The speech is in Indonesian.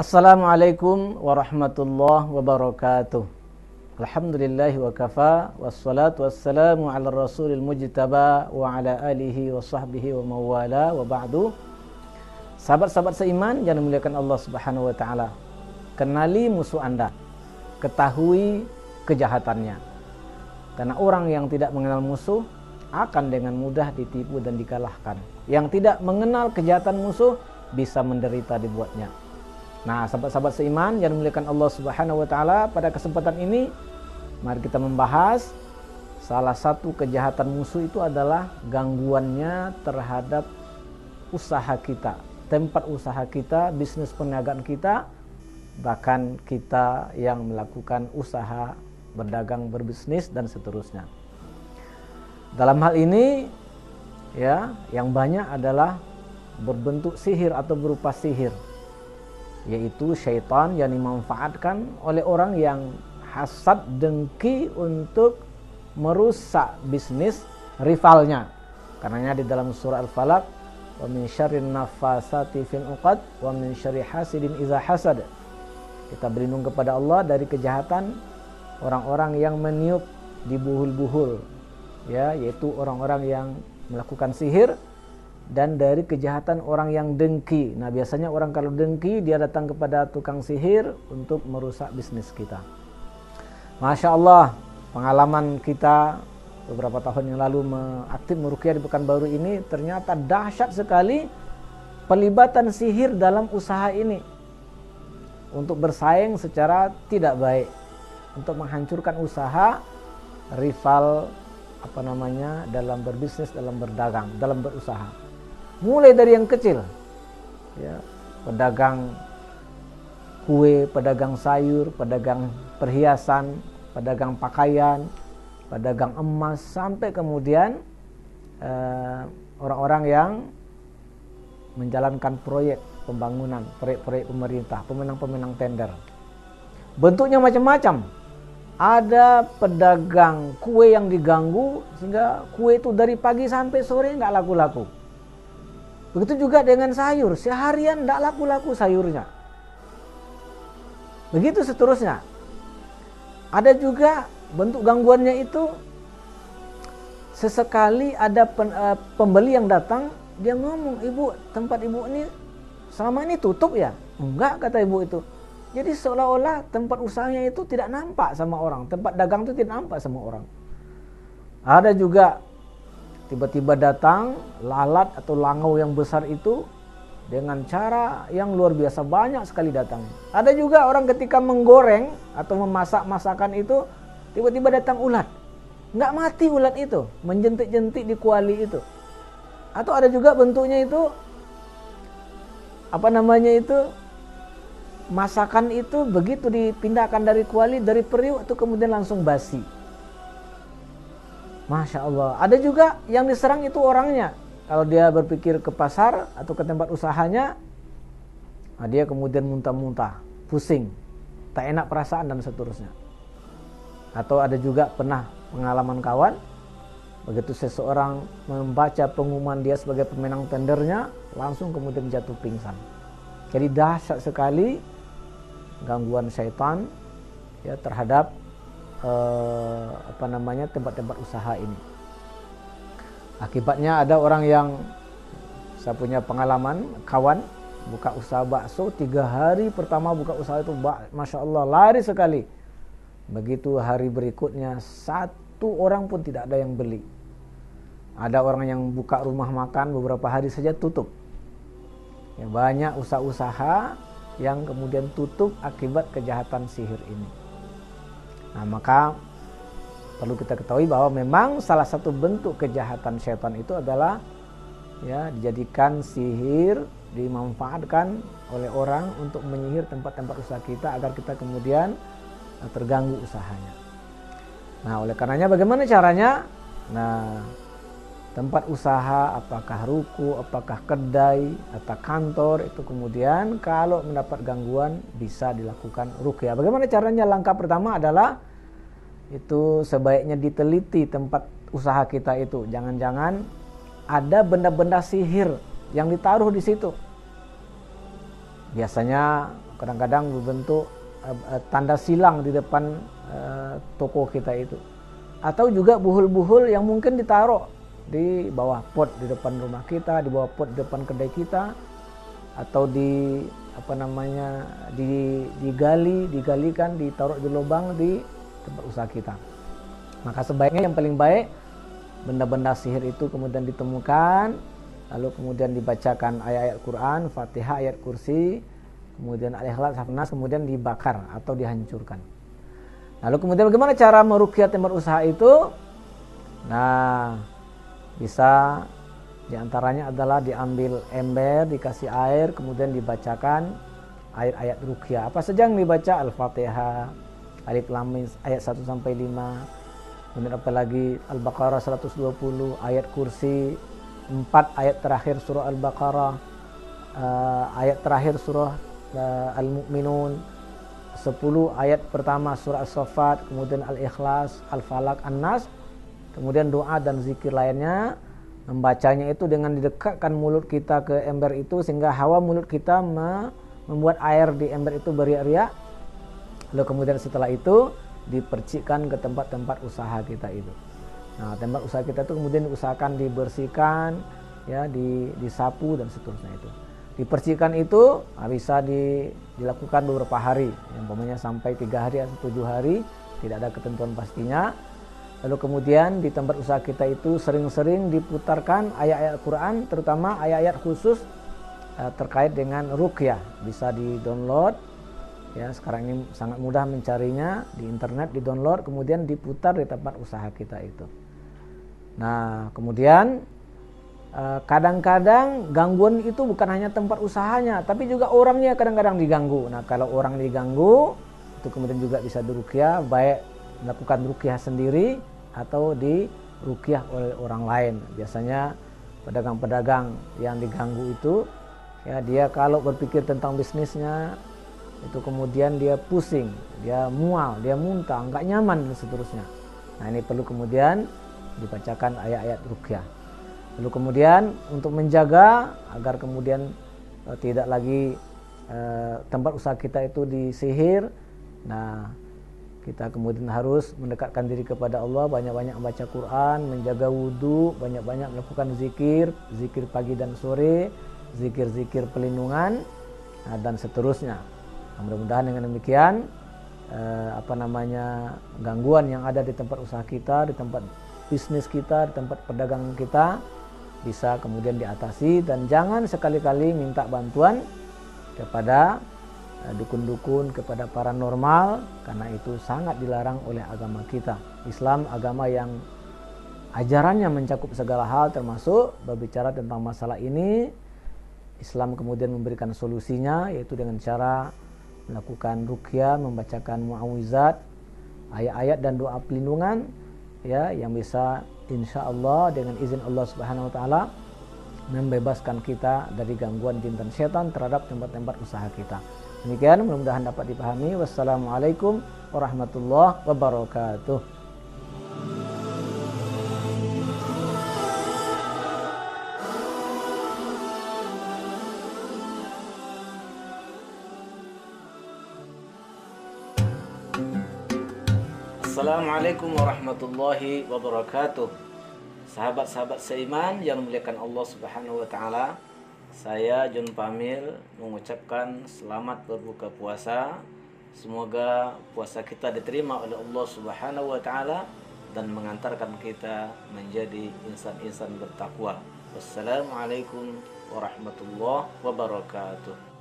Assalamualaikum warahmatullahi wabarakatuh. Alhamdulillahi wa kafa, wassalatu wassalamu ala rasulil mujtaba wa ala alihi wa sahbihi wa mawala wa ba'du. Sahabat-sahabat seiman yang dimuliakan Allah Subhanahu wa taala. Kenali musuh Anda, ketahui kejahatannya. Karena orang yang tidak mengenal musuh akan dengan mudah ditipu dan dikalahkan. Yang tidak mengenal kejahatan musuh bisa menderita dibuatnya. Nah, sahabat-sahabat seiman yang dimuliakan Allah Subhanahu wa taala, pada kesempatan ini mari kita membahas salah satu kejahatan musuh itu adalah gangguannya terhadap usaha kita, tempat usaha kita, bisnis perniagaan kita, bahkan kita yang melakukan usaha berdagang, berbisnis dan seterusnya. Dalam hal ini ya, yang banyak adalah berbentuk sihir atau berupa sihir, yaitu syaitan yang dimanfaatkan oleh orang yang hasad dengki untuk merusak bisnis rivalnya. Karenanya di dalam surah Al-Falaq, wa min syarrin nafasati fil 'uqad wa min syarri hasidin idza hasad. Kita berlindung kepada Allah dari kejahatan orang-orang yang meniup di buhul-buhul, ya, yaitu orang-orang yang melakukan sihir, dan dari kejahatan orang yang dengki. Nah, biasanya orang kalau dengki dia datang kepada tukang sihir untuk merusak bisnis kita. Masya Allah, pengalaman kita beberapa tahun yang lalu aktif meruqyah di Pekanbaru ini, ternyata dahsyat sekali pelibatan sihir dalam usaha ini untuk bersaing secara tidak baik, untuk menghancurkan usaha rival dalam berbisnis, dalam berdagang, dalam berusaha. Mulai dari yang kecil, ya, pedagang kue, pedagang sayur, pedagang perhiasan, pedagang pakaian, pedagang emas, sampai kemudian orang-orang yang menjalankan proyek pembangunan, proyek-proyek pemerintah, pemenang-pemenang tender. Bentuknya macam-macam. Ada pedagang kue yang diganggu sehingga kue itu dari pagi sampai sore nggak laku-laku. Begitu juga dengan sayur, seharian tidak laku-laku sayurnya. Begitu seterusnya. Ada juga bentuk gangguannya itu, sesekali ada pembeli yang datang, dia ngomong, "Ibu, tempat ibu ini selama ini tutup ya?" "Enggak," kata ibu itu. Jadi seolah-olah tempat usahanya itu tidak nampak sama orang, tempat dagang itu tidak nampak sama orang. Ada juga tiba-tiba datang lalat atau langau yang besar itu dengan cara yang luar biasa, banyak sekali datang. Ada juga orang ketika menggoreng atau memasak masakan itu, tiba-tiba datang ulat. Nggak mati ulat itu, menjentik-jentik di kuali itu. Atau ada juga bentuknya itu, masakan itu begitu dipindahkan dari kuali, dari periuk itu kemudian langsung basi. Masya Allah. Ada juga yang diserang itu orangnya. Kalau dia berpikir ke pasar atau ke tempat usahanya, nah dia kemudian muntah-muntah, pusing, tak enak perasaan dan seterusnya. Atau ada juga pernah pengalaman kawan, begitu seseorang membaca pengumuman dia sebagai pemenang tendernya, langsung kemudian jatuh pingsan. Jadi dahsyat sekali gangguan syaitan, ya, terhadap tempat-tempat usaha ini. Akibatnya ada orang yang, saya punya pengalaman, kawan buka usaha bakso, 3 hari pertama buka usaha itu Masya Allah lari sekali. Begitu hari berikutnya 1 orang pun tidak ada yang beli. Ada orang yang buka rumah makan beberapa hari saja tutup. Ya, banyak usaha-usaha yang kemudian tutup akibat kejahatan sihir ini. Nah, maka perlu kita ketahui bahwa memang salah satu bentuk kejahatan syaitan itu adalah, ya, dijadikan sihir, dimanfaatkan oleh orang untuk menyihir tempat-tempat usaha kita agar kita kemudian terganggu usahanya. Nah, oleh karenanya bagaimana caranya? Nah, tempat usaha, apakah ruko, apakah kedai, atau kantor, itu kemudian kalau mendapat gangguan bisa dilakukan ruqyah. Bagaimana caranya? Langkah pertama adalah itu sebaiknya diteliti tempat usaha kita itu. Jangan-jangan ada benda-benda sihir yang ditaruh di situ. Biasanya kadang-kadang berbentuk tanda silang di depan toko kita itu. Atau juga buhul-buhul yang mungkin ditaruh di bawah pot di depan rumah kita, di bawah pot di depan kedai kita, atau digalikan, ditaruh di lubang di tempat usaha kita. Maka sebaiknya yang paling baik benda-benda sihir itu kemudian ditemukan, lalu kemudian dibacakan ayat-ayat Quran, Fatihah, ayat kursi, kemudian Al-Ikhlas, Nas, kemudian dibakar atau dihancurkan. Lalu kemudian bagaimana cara meruqyah tempat usaha itu? Nah, bisa diantaranya adalah diambil ember, dikasih air, kemudian dibacakan ayat-ayat ruqyah. Apa saja yang dibaca? Al-Fatihah, Alif Lam Mim ayat 1 sampai 5. Kemudian apalagi Al-Baqarah 120, ayat kursi 4 ayat terakhir surah Al-Baqarah, ayat terakhir surah Al-Mu'minun, 10 ayat pertama surah As-Saffat, kemudian Al-Ikhlas, Al-Falaq, An-Nas, kemudian doa dan zikir lainnya. Membacanya itu dengan didekatkan mulut kita ke ember itu sehingga hawa mulut kita membuat air di ember itu beriak-riak. Lalu kemudian setelah itu dipercikkan ke tempat-tempat usaha kita itu. Nah, tempat usaha kita itu kemudian diusahakan dibersihkan, ya, disapu dan seterusnya itu. Dipercikkan itu bisa dilakukan beberapa hari, yang umpamanya sampai 3 hari atau 7 hari, tidak ada ketentuan pastinya. Lalu kemudian di tempat usaha kita itu sering-sering diputarkan ayat-ayat Quran, terutama ayat-ayat khusus terkait dengan ruqyah. Bisa di-download. Ya, sekarang ini sangat mudah mencarinya di internet, di-download, kemudian diputar di tempat usaha kita itu. Nah, kemudian kadang-kadang gangguan itu bukan hanya tempat usahanya, tapi juga orangnya kadang-kadang diganggu. Nah, kalau orang diganggu, itu kemudian juga bisa diruqyah, baik melakukan ruqyah sendiri atau diruqyah oleh orang lain. Biasanya pedagang-pedagang yang diganggu itu, ya, dia kalau berpikir tentang bisnisnya, itu kemudian dia pusing, dia mual, dia muntah, nggak nyaman dan seterusnya. Nah, ini perlu kemudian dibacakan ayat-ayat ruqyah. Lalu kemudian untuk menjaga agar kemudian tidak lagi tempat usaha kita itu disihir, nah, kita kemudian harus mendekatkan diri kepada Allah, banyak-banyak membaca Quran, menjaga wudhu, banyak-banyak melakukan zikir pagi dan sore, zikir-zikir pelindungan, dan seterusnya. Nah, mudah-mudahan dengan demikian gangguan yang ada di tempat usaha kita, di tempat bisnis kita, di tempat perdagangan kita bisa kemudian diatasi, dan jangan sekali-kali minta bantuan kepada dukun-dukun, kepada paranormal, karena itu sangat dilarang oleh agama kita. Islam agama yang ajarannya mencakup segala hal, termasuk berbicara tentang masalah ini. Islam kemudian memberikan solusinya, yaitu dengan cara melakukan ruqyah, membacakan muawizat, ayat-ayat dan doa pelindungan, ya, yang bisa insya Allah dengan izin Allah Subhanahu wa taala membebaskan kita dari gangguan jin dan setan terhadap tempat-tempat usaha kita. Demikian, mudah-mudahan dapat dipahami. Wassalamualaikum warahmatullahi wabarakatuh. Assalamualaikum warahmatullahi wabarakatuh. Sahabat-sahabat seiman yang memuliakan Allah Subhanahu wa taala, saya John Pamil mengucapkan selamat berbuka puasa. Semoga puasa kita diterima oleh Allah Subhanahu wa taala dan mengantarkan kita menjadi insan-insan bertakwa. Wassalamualaikum warahmatullahi wabarakatuh.